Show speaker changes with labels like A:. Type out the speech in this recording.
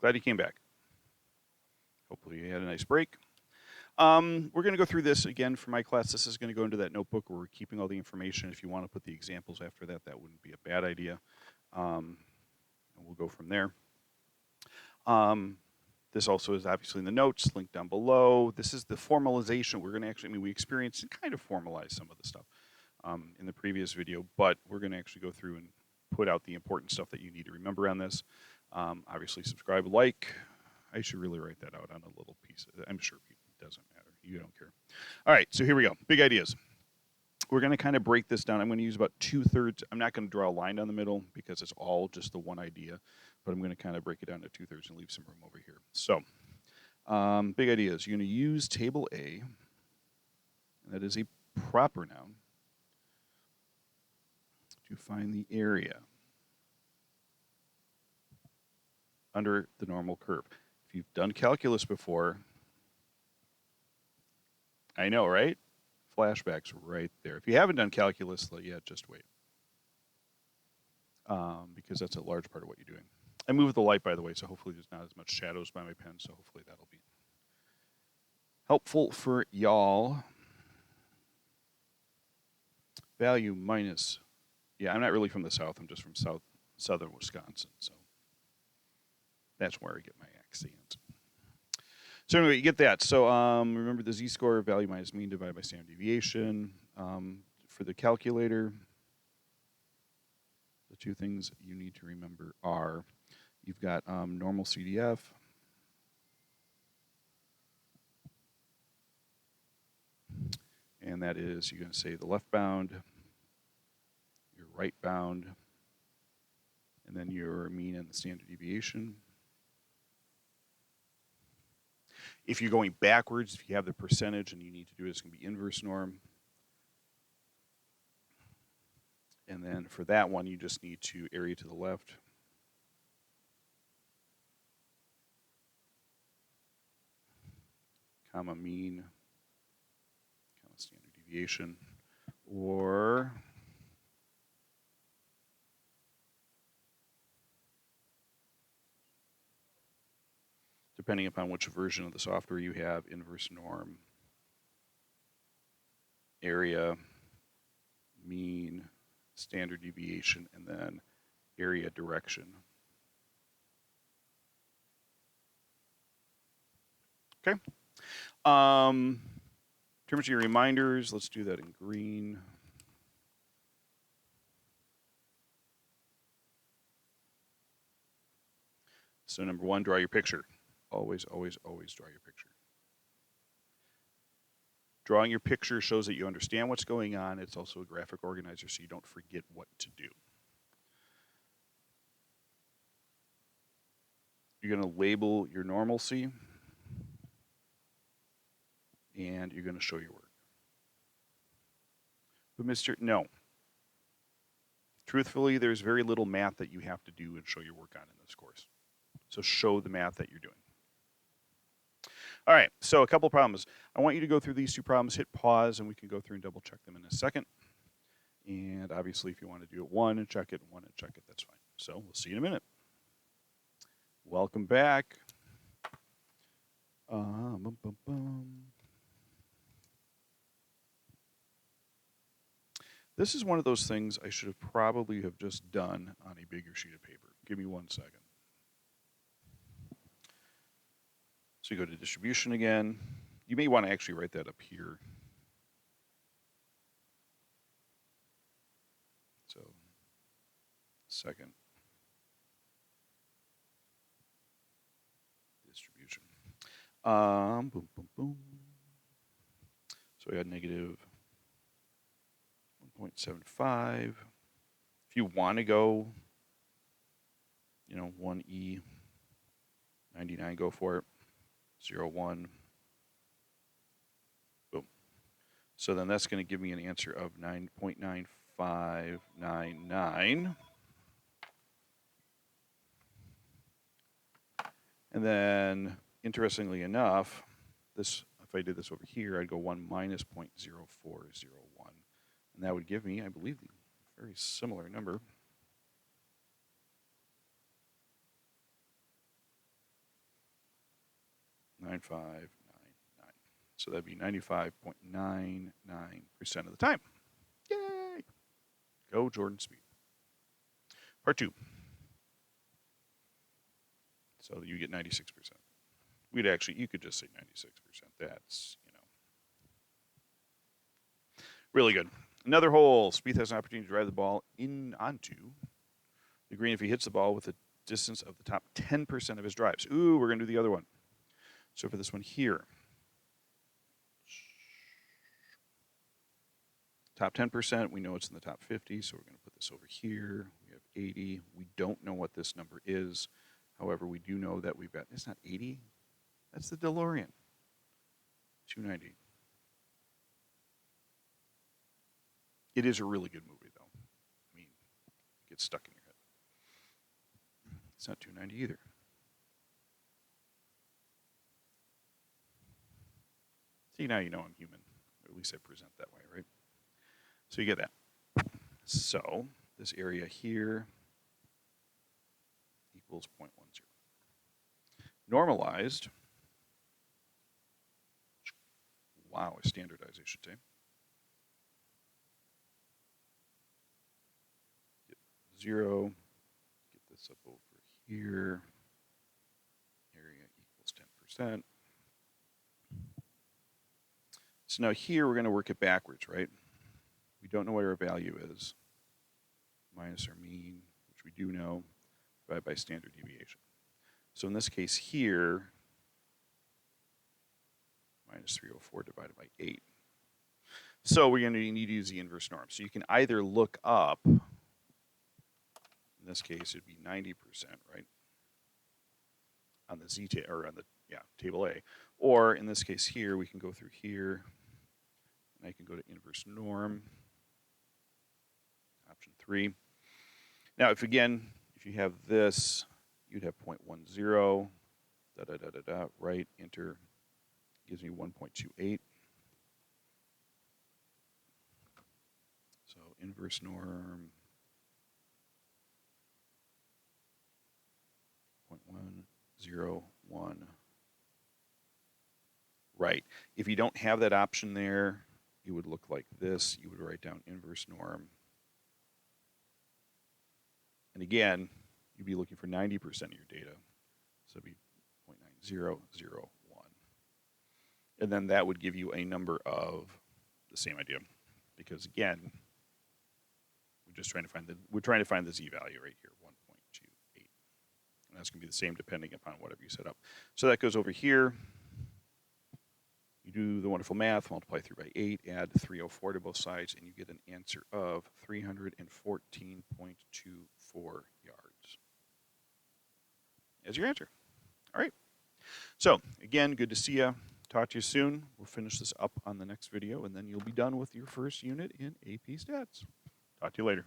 A: Glad you came back. Hopefully you had a nice break. We're going to go through this again for my class. This is going to go into that notebook where we're keeping all the information. If you want to put the examples after that, that wouldn't be a bad idea. And we'll go from there. This also is obviously in the notes, linked down below. This is the formalization. We're going to actually, we experienced and kind of formalize some of the stuff in the previous video, but we're going to actually go through and put out the important stuff that you need to remember on this. Obviously, subscribe, like. I should really write that out on a little piece. I'm sure it doesn't matter. You don't care. All right, so here we go. Big ideas. We're going to kind of break this down. I'm going to use about 2/3. I'm not going to draw a line down the middle because it's all just the one idea, but I'm going to kind of break it down to 2/3 and leave some room over here. So, big ideas. You're going to use table A, and that is a proper noun, to find the area under the normal curve. If you've done calculus before, I know, right? Flashbacks right there. If you haven't done calculus yet, just wait. Because that's a large part of what you're doing. I moved the light, by the way, so hopefully there's not as much shadows by my pen, so hopefully that'll be helpful for y'all. Value minus, yeah, I'm not really from the South. I'm just from southern Wisconsin, so that's where I get my accent. So anyway, you get that. So remember the z-score, value minus mean divided by standard deviation. For the calculator, the two things you need to remember are, you've got Normalcdf, and that is, you're going to say the left bound, your right bound, and then your mean and the standard deviation. If you're going backwards, if you have the percentage and you need to do it, it's going to be inverse norm. And then for that one, you just need to area to the left. Comma mean, comma standard deviation, or depending upon which version of the software you have, inverse norm, area, mean, standard deviation, and then area direction. Okay. In terms of your reminders, let's do that in green. So number one, draw your picture. Always, always, always draw your picture. Drawing your picture shows that you understand what's going on. It's also a graphic organizer so you don't forget what to do. You're going to label your normalcy, and you're going to show your work. But no. Truthfully, there's very little math that you have to do and show your work on in this course. So show the math that you're doing. All right, so a couple problems. I want you to go through these two problems, hit pause, and we can go through and double check them in a second. And obviously, if you want to do it one and check it, one and check it, that's fine. So we'll see you in a minute. Welcome back. This is one of those things I should have probably have just done on a bigger sheet of paper. Give me 1 second. So you go to distribution again. You may want to actually write that up here. So, second. Distribution. Boom, boom, boom. So we got negative 1.75. If you want to go, 1E, 99, go for it. 0, 1. Boom. So then that's going to give me an answer of 9.9599. And then, interestingly enough, this, if I did this over here, I'd go 1 minus 0.0401. And that would give me, I believe, a very similar number. So that'd be 95.99% of the time. Yay! Go Jordan Speed. Part 2. So you get 96%. We'd actually, you could just say 96%. That's, you know, really good. Another hole. Spieth has an opportunity to drive the ball in onto the green if he hits the ball with a distance of the top 10% of his drives. Ooh, we're going to do the other one. So for this one here, top 10%, we know it's in the top 50, so we're going to put this over here. We have 80. We don't know what this number is. However, we do know that we've got, it's not 80. That's the DeLorean. 290. It is a really good movie, though. I mean, it gets stuck in your head. It's not 290 either. See, now you know I'm human. Or at least I present that way, right? So you get that. So this area here equals 0.10. Normalized. Wow, a standardized, I should say. Get 0. Get this up over here. Area equals 10%. So now here we're going to work it backwards, right? We don't know what our value is. Minus our mean, which we do know, divided by standard deviation. So in this case here, minus 304 divided by 8. So we're going to need to use the inverse norm. So you can either look up, in this case it'd be 90%, right? On the Z or on the table A. Or in this case here, we can go through here, and I can go to inverse norm, option 3. Now, if you have this, you'd have 0.10, right? Enter gives me 1.28. So inverse norm 0.101. Right. If you don't have that option there, it would look like this. You would write down inverse norm. And again, you'd be looking for 90% of your data. So it'd be 0.9001. And then that would give you a number of the same idea. Because again, we're trying to find the Z value right here, 1.28. And that's going to be the same depending upon whatever you set up. So that goes over here. You do the wonderful math, multiply through by 8, add 304 to both sides, and you get an answer of 314.24 yards as your answer. All right. So, again, good to see you. Talk to you soon. We'll finish this up on the next video, and then you'll be done with your first unit in AP Stats. Talk to you later.